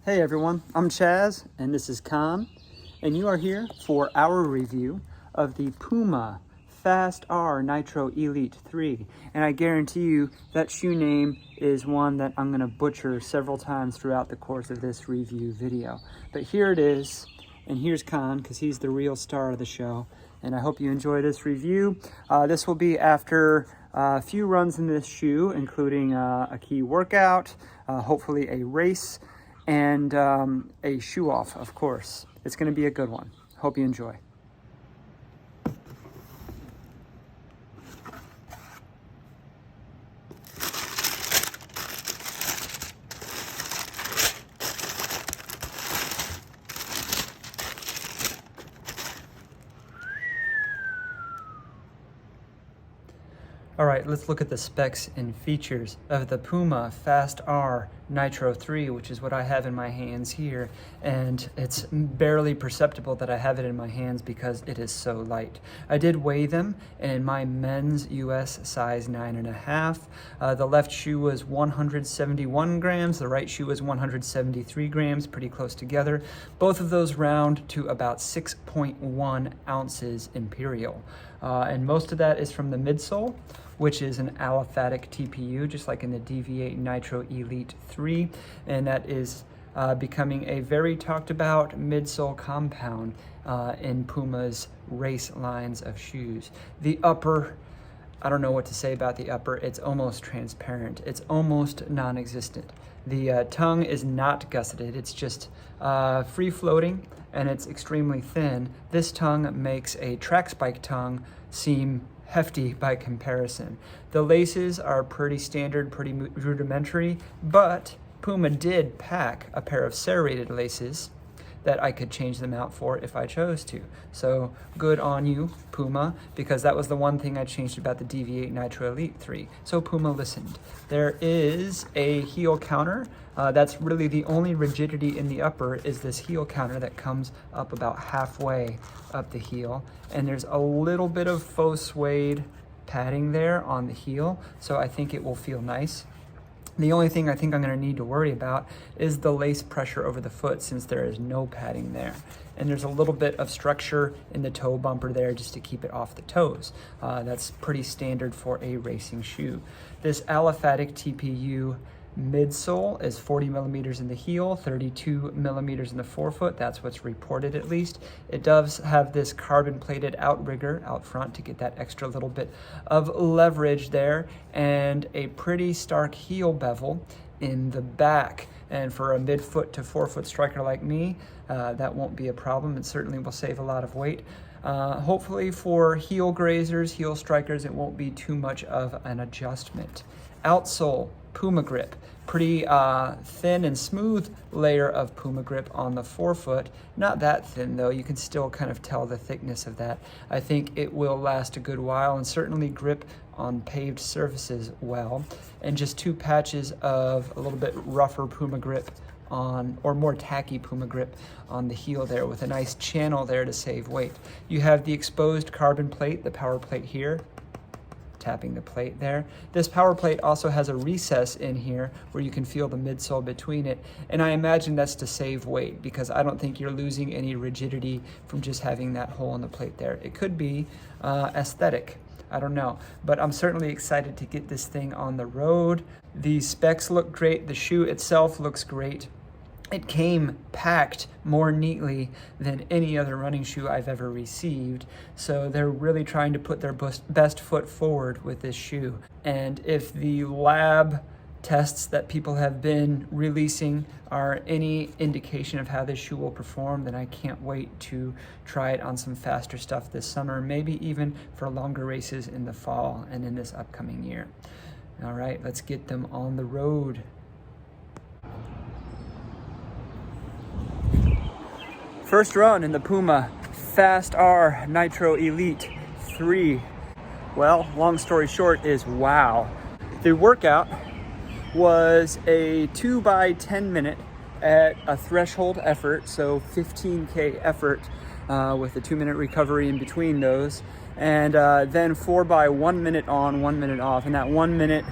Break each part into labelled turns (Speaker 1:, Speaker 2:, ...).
Speaker 1: Hey everyone, I'm Chaz and this is Khan, and you are here for our review of the Puma FAST-R Nitro Elite 3. And I guarantee you that shoe name is one that I'm going to butcher several times throughout the course of this review video. But here it is, and here's Khan because he's the real star of the show. And I hope you enjoy this review. This will be after a few runs in this shoe, including a key workout, hopefully a race, and a shoe off, of course. It's going to be a good one. Hope you enjoy. All right, let's look at the specs and features of the Puma FAST-R Nitro 3, which is what I have in my hands here. And it's barely perceptible that I have it in my hands because it is so light. I did weigh them, and in my men's US size 9.5, the left shoe was 171 grams, the right shoe was 173 grams, pretty close together. Both of those round to about 6.1 ounces imperial. And most of that is from the midsole, which is an aliphatic TPU, just like in the Deviate Nitro Elite 3, and that is becoming a very talked about midsole compound in Puma's race lines of shoes. The upper, I don't know what to say about the upper. It's almost transparent. It's almost non-existent. The tongue is not gusseted. It's just free floating, and it's extremely thin. This tongue makes a track spike tongue seem hefty by comparison. The laces are pretty standard, pretty rudimentary, but Puma did pack a pair of serrated laces that I could change them out for if I chose to. So good on you, Puma, because that was the one thing I changed about the Deviate Nitro Elite 3. So Puma listened. There is a heel counter. That's really the only rigidity in the upper, is this heel counter that comes up about halfway up the heel. And there's a little bit of faux suede padding there on the heel, so I think it will feel nice. The only thing I think I'm going to need to worry about is the lace pressure over the foot, since there is no padding there. And there's a little bit of structure in the toe bumper there just to keep it off the toes. That's pretty standard for a racing shoe. This aliphatic TPU midsole is 40 millimeters in the heel, 32 millimeters in the forefoot. That's what's reported, at least. It does have this carbon plated outrigger out front to get that extra little bit of leverage there, and a pretty stark heel bevel in the back. And for a mid-foot to forefoot striker like me, that won't be a problem. It certainly will save a lot of weight. Hopefully for heel grazers, heel strikers, it won't be too much of an adjustment. Outsole, Puma grip. Pretty thin and smooth layer of Puma grip on the forefoot. Not that thin though, you can still kind of tell the thickness of that. I think it will last a good while and certainly grip on paved surfaces well. And just two patches of a little bit rougher Puma grip on, or more tacky Puma grip on the heel there, with a nice channel there to save weight. You have the exposed carbon plate, the power plate here, tapping the plate there. This power plate also has a recess in here where you can feel the midsole between it, and I imagine that's to save weight, because I don't think you're losing any rigidity from just having that hole in the plate there. It could be aesthetic, I don't know, but I'm certainly excited to get this thing on the road. The specs look great, the shoe itself looks great. It came packed more neatly than any other running shoe I've ever received, so they're really trying to put their best foot forward with this shoe. And if the lab tests that people have been releasing are any indication of how this shoe will perform, then I can't wait to try it on some faster stuff this summer, maybe even for longer races in the fall and in this upcoming year. All right, let's get them on the road. First run in the Puma FAST-R Nitro Elite 3. Well, long story short is wow. The workout was a 2x10 minute at a threshold effort, so 15K effort with a 2-minute recovery in between those. And then 4x1 minute on, 1 minute off. And that 1 minute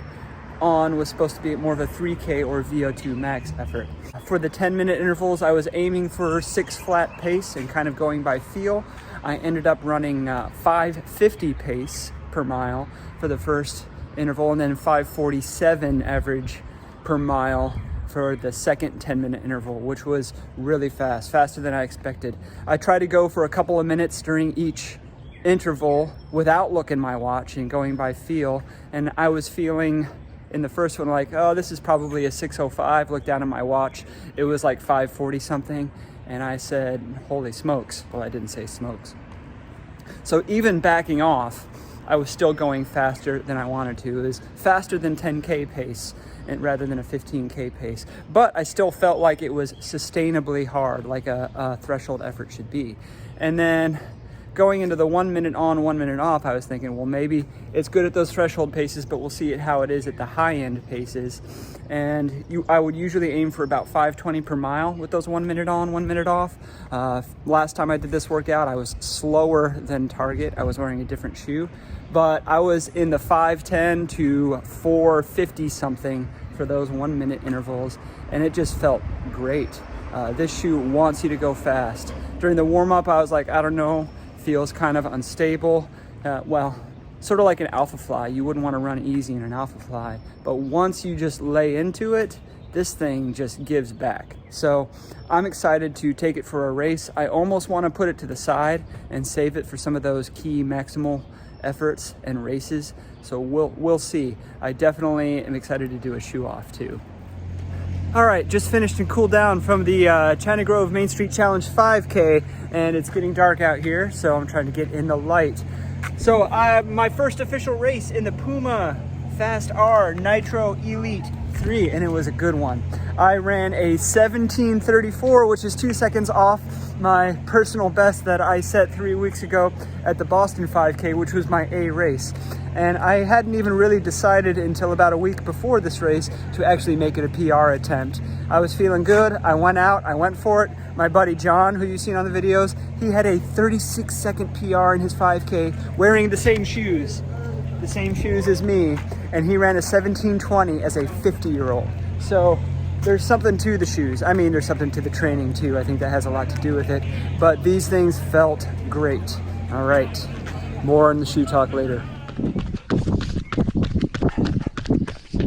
Speaker 1: on was supposed to be more of a 3K or VO2 max effort. For the 10-minute intervals, I was aiming for 6 flat pace and kind of going by feel. I ended up running 550 pace per mile for the first interval, and then 547 average per mile for the second 10-minute interval, which was really fast, faster than I expected. I tried to go for a couple of minutes during each interval without looking at my watch and going by feel, and I was feeling in the first one like, oh, this is probably a 6:05. Looked down at my watch, it was like 5:40 something, and I said, holy smokes. Well, I didn't say smokes. So even backing off, I was still going faster than I wanted to. It was faster than 10K pace and rather than a 15K pace, but I still felt like it was sustainably hard, like a threshold effort should be. And then going into the 1 minute on, 1 minute off, I was thinking, well, maybe it's good at those threshold paces, but we'll see how it is at the high end paces. And I would usually aim for about 520 per mile with those 1 minute on, 1 minute off. Last time I did this workout, I was slower than target. I was wearing a different shoe, but I was in the 510 to 450 something for those 1 minute intervals, and it just felt great. This shoe wants you to go fast. During the warm up, I was like, I don't know, feels kind of unstable. Well, sort of like an AlphaFly. You wouldn't want to run easy in an AlphaFly, but once you just lay into it, this thing just gives back. So I'm excited to take it for a race. I almost want to put it to the side and save it for some of those key maximal efforts and races. So we'll see. I definitely am excited to do a shoe off too. All right, just finished and cooled down from the China Grove Main Street Challenge 5K, and it's getting dark out here, so I'm trying to get in the light. So my first official race in the Puma FAST-R Nitro Elite 3, and it was a good one. I ran a 17:34, which is 2 seconds off my personal best that I set 3 weeks ago at the Boston 5K, which was my A race. And I hadn't even really decided until about a week before this race to actually make it a PR attempt. I was feeling good. I went out, I went for it. My buddy John, who you've seen on the videos, he had a 36-second PR in his 5K wearing the same shoes as me, and he ran a 17:20 as a 50-year-old. So there's something to the shoes. I mean, there's something to the training too. I think that has a lot to do with it, but these things felt great. All right, more on the shoe talk later.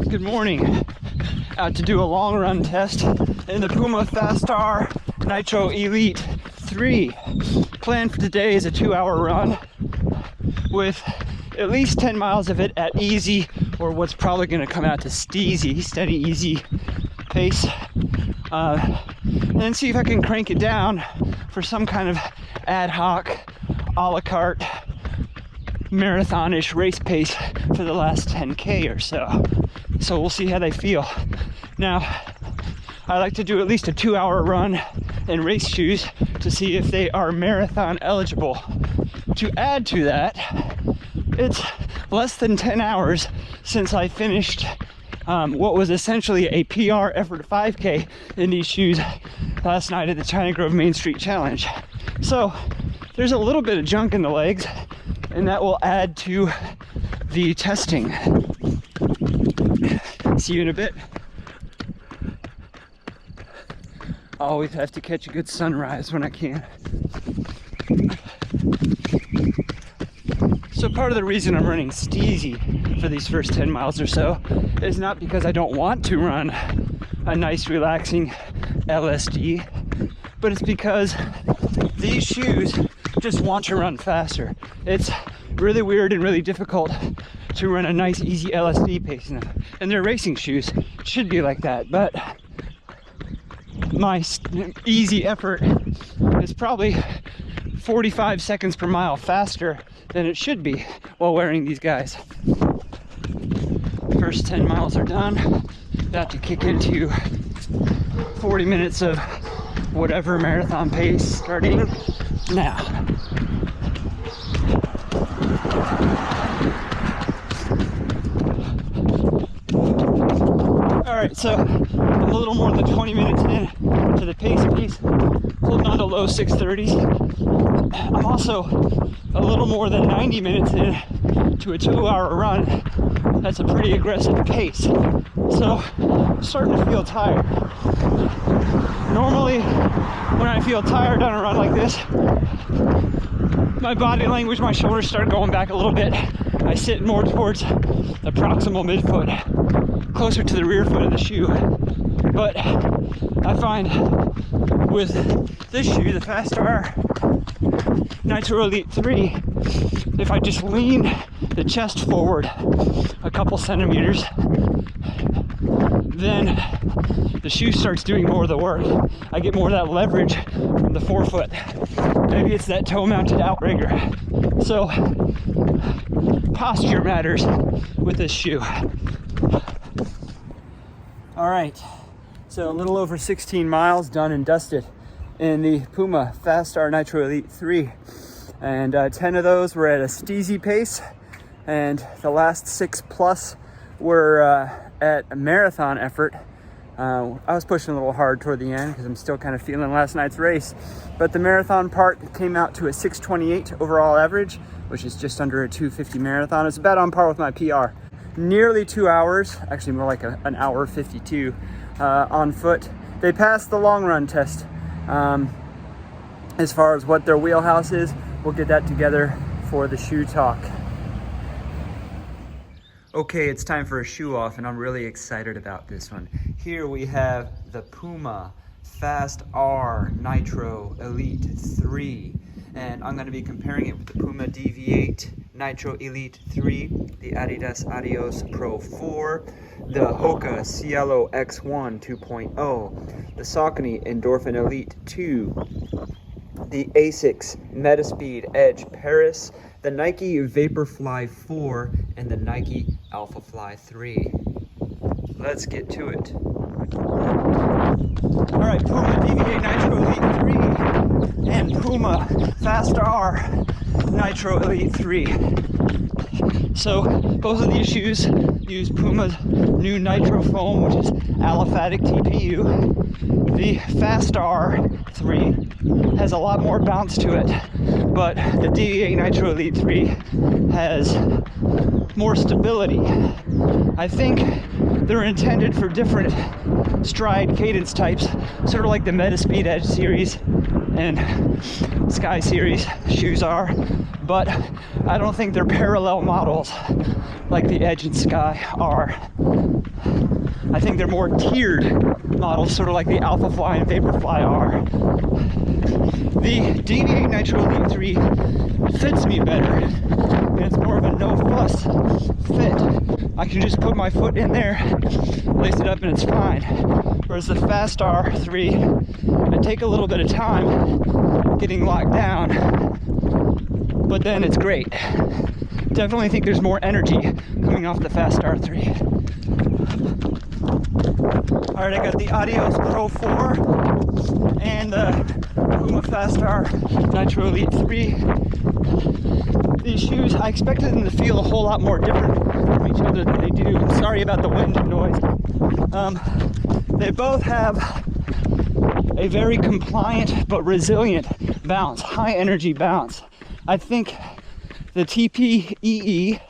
Speaker 1: Good morning. Out to do a long run test in the Puma FAST-R Nitro Elite 3. Plan for today is a 2-hour run with at least 10 miles of it at easy, or what's probably going to come out to steady easy pace, and see if I can crank it down for some kind of ad hoc, a la carte, marathonish race pace for the last 10K or so. So we'll see how they feel. Now, I like to do at least a 2-hour run in race shoes to see if they are marathon eligible. To add to that, it's less than 10 hours since I finished what was essentially a PR effort 5K in these shoes last night at the China Grove Main Street Challenge. So there's a little bit of junk in the legs, and that will add to the testing. See you in a bit. Always have to catch a good sunrise when I can. So part of the reason I'm running steezy for these first 10 miles or so is not because I don't want to run a nice relaxing LSD, but it's because these shoes just want to run faster. It's really weird and really difficult to run a nice easy LSD pace, and they're racing shoes. It should be like that, but my easy effort is probably 45 seconds per mile faster than it should be while wearing these guys. First 10 miles are done. About to kick into 40 minutes of whatever marathon pace starting now. All right, so I'm a little more than 20 minutes in to the pace piece, holding on to low 630s. I'm also a little more than 90 minutes in to a 2-hour run. That's a pretty aggressive pace. So I'm starting to feel tired. Normally, when I feel tired on a run like this, my body language, my shoulders start going back a little bit. I sit more towards the proximal midfoot, closer to the rear foot of the shoe. But I find with this shoe, the FAST-R Nitro Elite 3, if I just lean the chest forward a couple centimeters, then the shoe starts doing more of the work. I get more of that leverage from the forefoot. Maybe it's that toe-mounted outrigger. So posture matters with this shoe. All right, so a little over 16 miles done and dusted in the Puma FAST-R Nitro Elite 3. And 10 of those were at a steezy pace, and the last 6+ were at a marathon effort. I was pushing a little hard toward the end because I'm still kind of feeling last night's race. But the marathon part came out to a 6:28 overall average, which is just under a 2:50 marathon. It's about on par with my PR. Nearly 2 hours, actually more like an hour 52 on foot. They passed the long run test. As far as what their wheelhouse is, we'll get that together for the shoe talk. Okay, it's time for a shoe off, and I'm really excited about this one. Here we have the Puma FAST-R Nitro Elite 3, and I'm going to be comparing it with the Puma Deviate Nitro Elite 3, the Adidas Adios Pro 4, the Hoka Cielo X1 2.0, the Saucony Endorphin Elite 2, the Asics Metaspeed Edge Paris, the Nike VaporFly 4, and the Nike AlphaFly 3. Let's get to it. All right, Puma Deviate Nitro Elite 3 and Puma FAST-R Nitro Elite 3. So both of these shoes use Puma's new Nitro foam, which is aliphatic TPU. The FAST-R 3 has a lot more bounce to it, but the Deviate Nitro Elite 3 has more stability. I think they're intended for different stride cadence types, sort of like the Metaspeed Edge series and Sky series shoes are, but I don't think they're parallel models like the Edge and Sky are. I think they're more tiered models, sort of like the AlphaFly and VaporFly are. The Deviate Nitro Elite 3 fits me better, and it's more of a no-fuss fit. I can just put my foot in there, lace it up, and it's fine. Whereas the FAST-R 3, I take a little bit of time getting locked down, but then it's great. Definitely think there's more energy coming off the FAST-R 3. All right, I got the Adios Pro 4 and the Puma FAST-R Nitro Elite 3. These shoes, I expected them to feel a whole lot more different from each other than they do. Sorry about the wind and noise. They both have a very compliant but resilient bounce, high energy bounce. I think the TPEE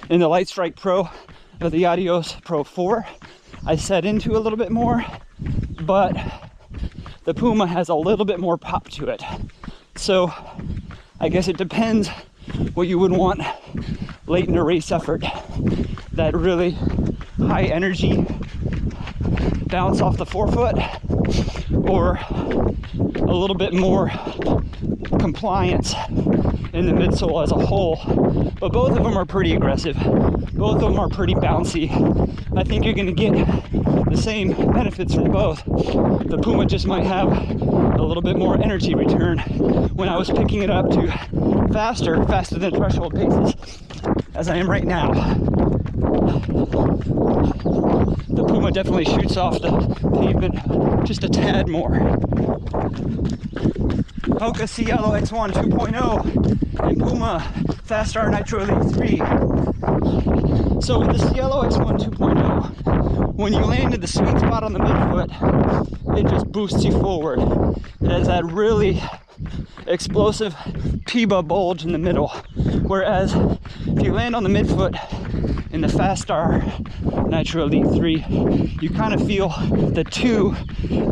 Speaker 1: in the Light Strike Pro of the Adios Pro 4 I set into a little bit more, but the Puma has a little bit more pop to it. So I guess it depends what you would want late in a race effort. That really high energy bounce off the forefoot, or a little bit more compliance in the midsole as a whole. But both of them are pretty aggressive. Both of them are pretty bouncy. I think you're going to get the same benefits from both. The Puma just might have a little bit more energy return. When I was picking it up to faster than threshold paces, as I am right now, the Puma definitely shoots off the pavement just a tad more. Hoka Cielo X1 2.0 and Puma FAST-R Nitro Elite 3. So with the Cielo X1 2.0, when you land in the sweet spot on the midfoot, it just boosts you forward. It has that really explosive Puma bulge in the middle. Whereas if you land on the midfoot in the FAST-R Nitro Elite 3, you kind of feel the two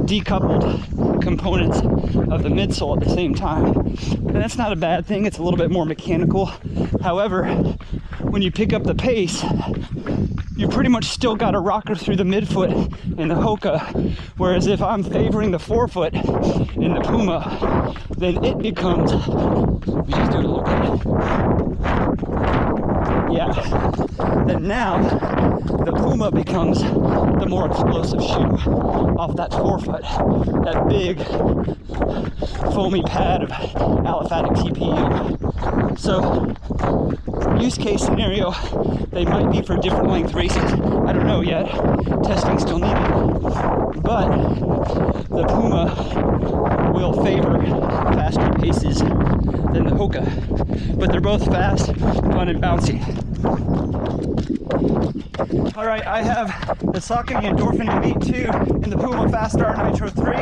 Speaker 1: decoupled components of the midsole at the same time. And that's not a bad thing, it's a little bit more mechanical. However, when you pick up the pace, you pretty much still got a rocker through the midfoot in the Hoka, whereas if I'm favoring the forefoot in the Puma, then it becomes, let me just do it a little bit. Yeah, then now the Puma becomes the more explosive shoe off that forefoot, that big foamy pad of aliphatic TPU. So use case scenario, they might be for different length races. I don't know yet. Testing still needed. But the Puma will favor faster paces than the Hoka. But they're both fast, fun, and bouncy. All right, I have the Saucony Endorphin Elite 2 and the Puma FAST-R Nitro 3.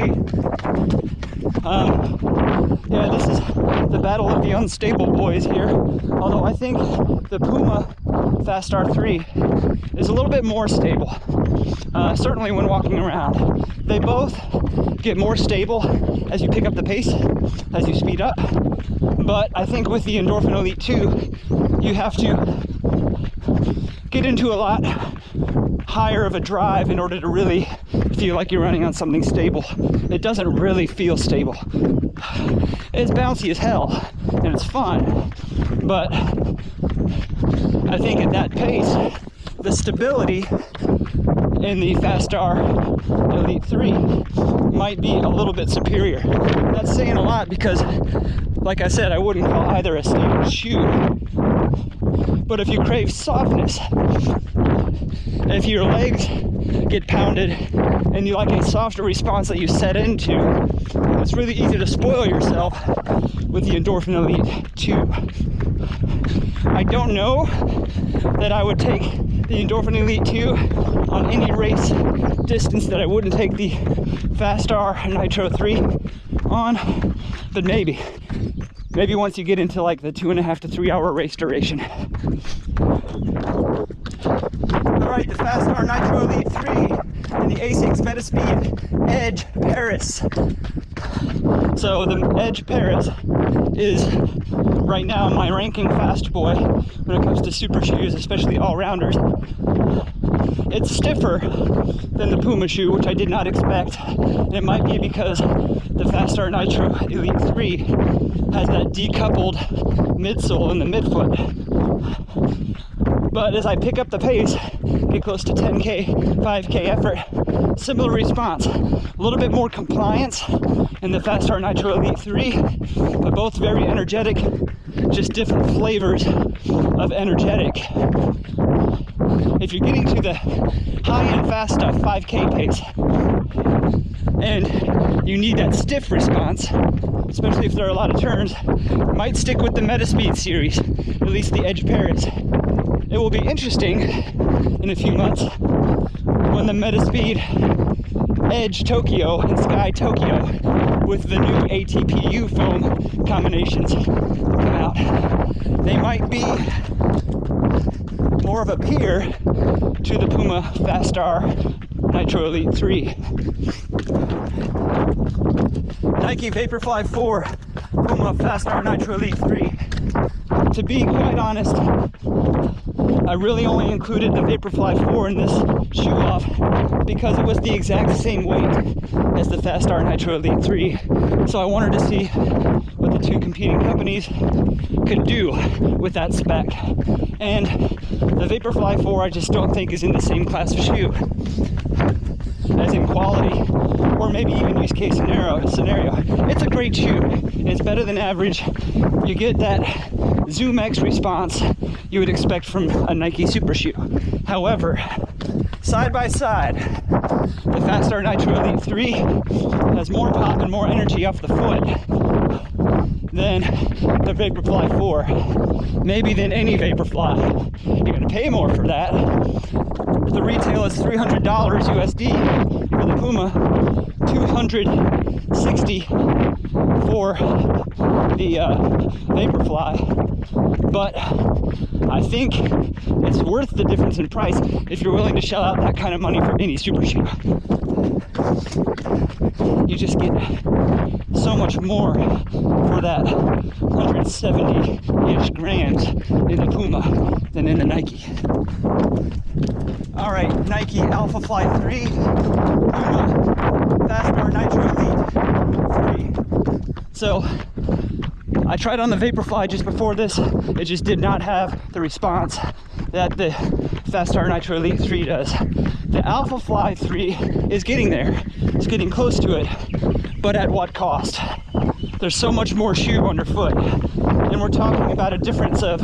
Speaker 1: Yeah, this is the battle of the unstable boys here. Although I think the Puma FAST-R 3 is a little bit more stable. Certainly when walking around. They both get more stable as you pick up the pace, as you speed up. But I think with the Endorphin Elite 2, you have to get into a lot higher of a drive in order to really feel like you're running on something stable. It doesn't really feel stable. It's bouncy as hell and it's fun, but I think at that pace, the stability in the FAST-R Elite 3 might be a little bit superior. That's saying a lot because, like I said, I wouldn't call either a stable shoe. But if you crave softness, if your legs get pounded and you like a softer response that you set into, it's really easy to spoil yourself with the Endorphin Elite 2. I don't know that I would take the Endorphin Elite 2 on any race distance that I wouldn't take the FAST-R Nitro 3 on, but maybe once you get into like the 2.5 to 3 hour race duration. Alright, the FAST-R Nitro Elite 3 and the ASICS Metaspeed Edge Paris. So the Edge Paris is right now my ranking fast boy when it comes to super shoes, especially all-rounders. It's stiffer than the Puma shoe, which I did not expect. It might be because the FAST-R Nitro Elite 3 has that decoupled midsole in the midfoot. But as I pick up the pace, get close to 10K, 5K effort, similar response. A little bit more compliance in the FAST-R Nitro Elite 3, but both very energetic, just different flavors of energetic. If you're getting to the high-end fast stuff, 5K pace, and you need that stiff response, especially if there are a lot of turns, might stick with the Metaspeed series, at least the Edge Paris. It will be interesting in a few months when the Metaspeed Edge Tokyo and Sky Tokyo with the new ATPU foam combinations come out. They might be more of a peer to the Puma FAST-R Nitro Elite 3. Nike VaporFly 4, Puma FAST-R Nitro Elite 3. To be quite honest, I really only included the VaporFly 4 in this shoe off because it was the exact same weight as the FAST-R Nitro Elite 3. So I wanted to see what the two competing companies could do with that spec. And the VaporFly 4 I just don't think is in the same class of shoe, as in quality, or maybe even use case scenario. It's a great shoe. It's better than average. You get that Zoom X response you would expect from a Nike super shoe. However, side by side, the FAST-R Nitro Elite 3 has more pop and more energy off the foot than the VaporFly 4, maybe than any VaporFly. You're gonna pay more for that. The retail is $300 USD for the Puma, $260 for the VaporFly, but I think it's worth the difference in price if you're willing to shell out that kind of money for any super shoe. You just get so much more for that 170-ish grams in the Puma than in the Nike. All right, Nike AlphaFly 3, Puma FAST-R Nitro Elite 3. So I tried on the VaporFly just before this. It just did not have the response that the FAST-R Nitro Elite 3 does. The AlphaFly 3 is getting there. It's getting close to it, but at what cost? There's so much more shoe underfoot, and we're talking about a difference of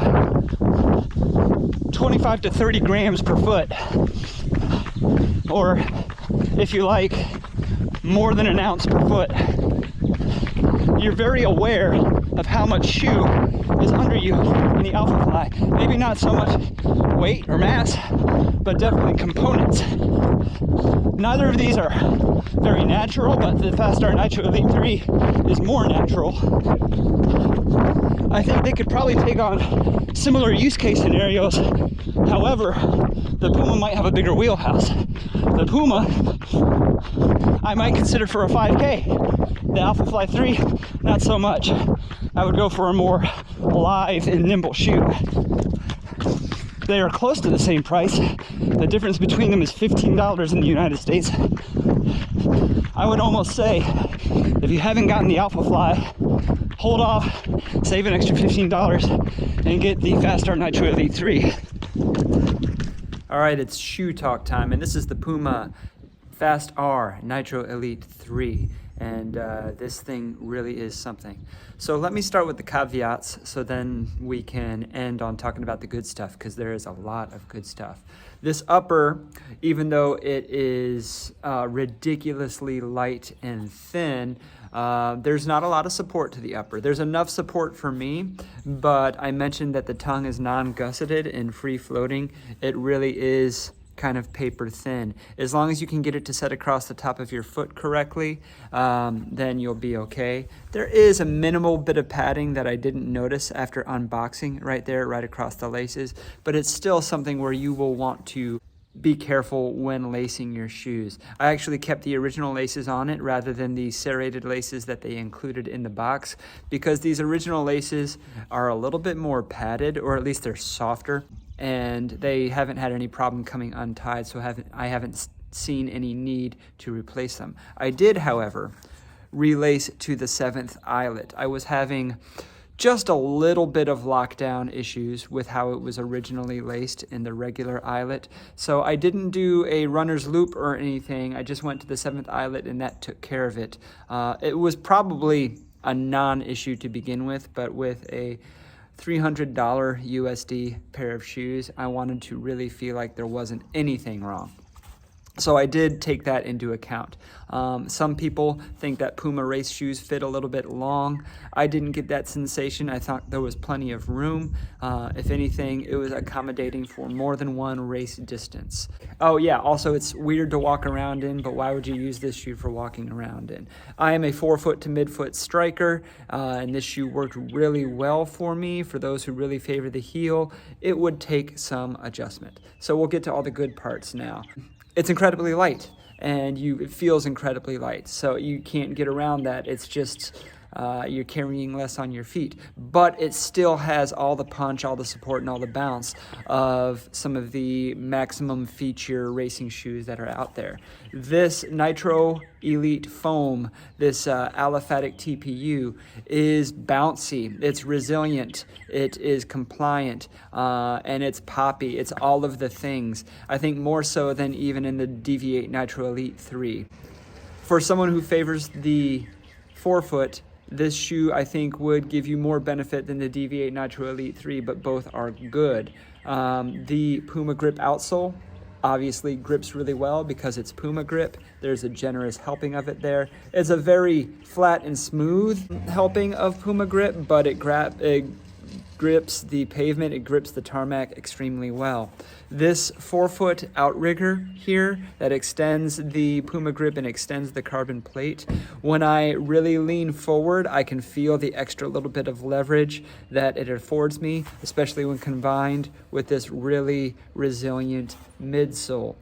Speaker 1: 25 to 30 grams per foot, or if you like, more than an ounce per foot. You're very aware of how much shoe is under you in the AlphaFly. Maybe not so much weight or mass, but definitely components. Neither of these are very natural, but the FAST-R Nitro Elite 3 is more natural. I think they could probably take on similar use case scenarios. However, the Puma might have a bigger wheelhouse. The Puma, I might consider for a 5K. The AlphaFly 3, not so much. I would go for a more lithe and nimble shoe. They are close to the same price. The difference between them is $15 in the United States. I would almost say, if you haven't gotten the AlphaFly, hold off, save an extra $15, and get the FAST-R Nitro Elite 3. All right, it's shoe talk time, and this is the Puma FAST-R Nitro Elite 3. And this thing really is something. So let me start with the caveats, so then we can end on talking about the good stuff, because there is a lot of good stuff. This upper, even though it is ridiculously light and thin, there's not a lot of support to the upper. There's enough support for me, but I mentioned that the tongue is non-gusseted and free floating. It really is kind of paper thin. As long as you can get it to set across the top of your foot correctly, then you'll be okay. There is a minimal bit of padding that I didn't notice after unboxing right there, right across the laces, but it's still something where you will want to be careful when lacing your shoes. I actually kept the original laces on it rather than the serrated laces that they included in the box, because these original laces are a little bit more padded, or at least they're softer, and they haven't had any problem coming untied, so I haven't seen any need to replace them. I did, however, relace to the 7th eyelet. I was having just a little bit of lockdown issues with how it was originally laced in the regular eyelet, so I didn't do a runner's loop or anything. I just went to the 7th eyelet, and that took care of it. It was probably a non-issue to begin with, but with a $300 USD pair of shoes, I wanted to really feel like there wasn't anything wrong. So I did take that into account. Some people think that Puma race shoes fit a little bit long. I didn't get that sensation. I thought there was plenty of room. If anything, it was accommodating for more than one race distance. Oh yeah, also it's weird to walk around in, but why would you use this shoe for walking around in? I am a forefoot to midfoot striker, and this shoe worked really well for me. For those who really favor the heel, it would take some adjustment. So we'll get to all the good parts now. It's incredibly light, and it feels incredibly light, so you can't get around that. It's just you're carrying less on your feet, but it still has all the punch, all the support, and all the bounce of some of the maximum feature racing shoes that are out there. This Nitro Elite foam, this aliphatic TPU, is bouncy, it's resilient, it is compliant, and it's poppy. It's all of the things. I think more so than even in the Deviate Nitro Elite 3. For someone who favors the forefoot, this shoe, I think, would give you more benefit than the Deviate Nitro Elite 3, but both are good. The Puma grip outsole obviously grips really well because it's Puma grip. There's a generous helping of it there. It's a very flat and smooth helping of Puma grip, but it grips the pavement, it grips the tarmac extremely well. This 4-foot outrigger here that extends the Puma grip and extends the carbon plate, when I really lean forward, I can feel the extra little bit of leverage that it affords me, especially when combined with this really resilient midsole.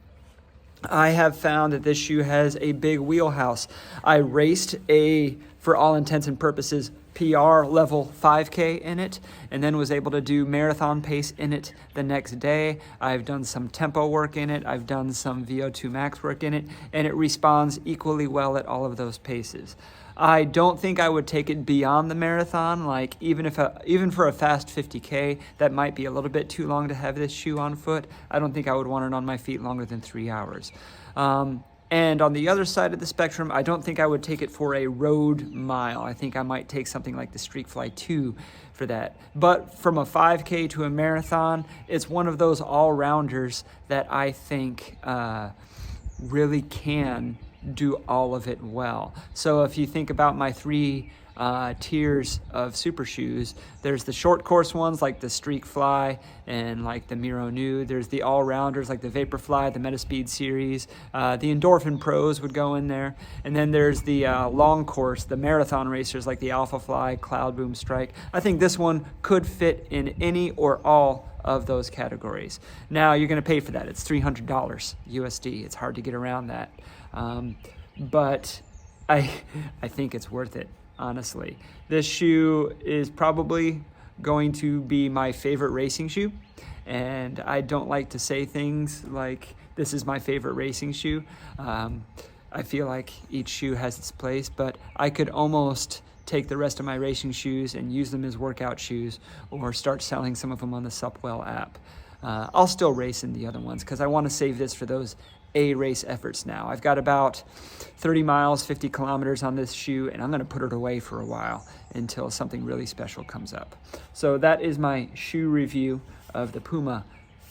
Speaker 1: I have found that this shoe has a big wheelhouse. I raced for all intents and purposes, PR level 5K in it, and then was able to do marathon pace in it the next day. I've done some tempo work in it. I've done some VO2 max work in it, and it responds equally well at all of those paces. I don't think I would take it beyond the marathon. Like even for a fast 50K, that might be a little bit too long to have this shoe on foot. I don't think I would want it on my feet longer than 3 hours. And on the other side of the spectrum, I don't think I would take it for a road mile. I think I might take something like the Streakfly 2 for that. But from a 5K to a marathon, it's one of those all-rounders that I think really can do all of it well. So if you think about my 3 tiers of super shoes, there's the short course ones like the Streakfly and like the Miro Nu. There's the all-rounders like the VaporFly, the Metaspeed series. The Endorphin Pros would go in there. And then there's the long course, the marathon racers like the AlphaFly, Cloudboom Strike. I think this one could fit in any or all of those categories. Now you're going to pay for that. It's $300 USD. It's hard to get around that. But I think it's worth it. Honestly, this shoe is probably going to be my favorite racing shoe, and I don't like to say things like this is my favorite racing shoe. I feel like each shoe has its place, but I could almost take the rest of my racing shoes and use them as workout shoes or start selling some of them on the Supwell app. I'll still race in the other ones because I want to save this for those race efforts now. I've got about 30 miles, 50 kilometers on this shoe, and I'm going to put it away for a while until something really special comes up. So that is my shoe review of the Puma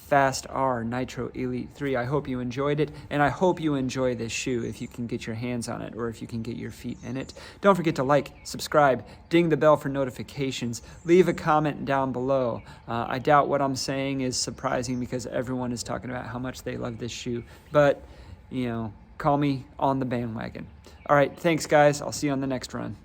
Speaker 1: FAST-R Nitro Elite 3. I hope you enjoyed it, and I hope you enjoy this shoe if you can get your hands on it or if you can get your feet in it. Don't forget to like, subscribe, ding the bell for notifications, leave a comment down below. I doubt what I'm saying is surprising because everyone is talking about how much they love this shoe, but, you know, call me on the bandwagon. All right, thanks guys. I'll see you on the next run.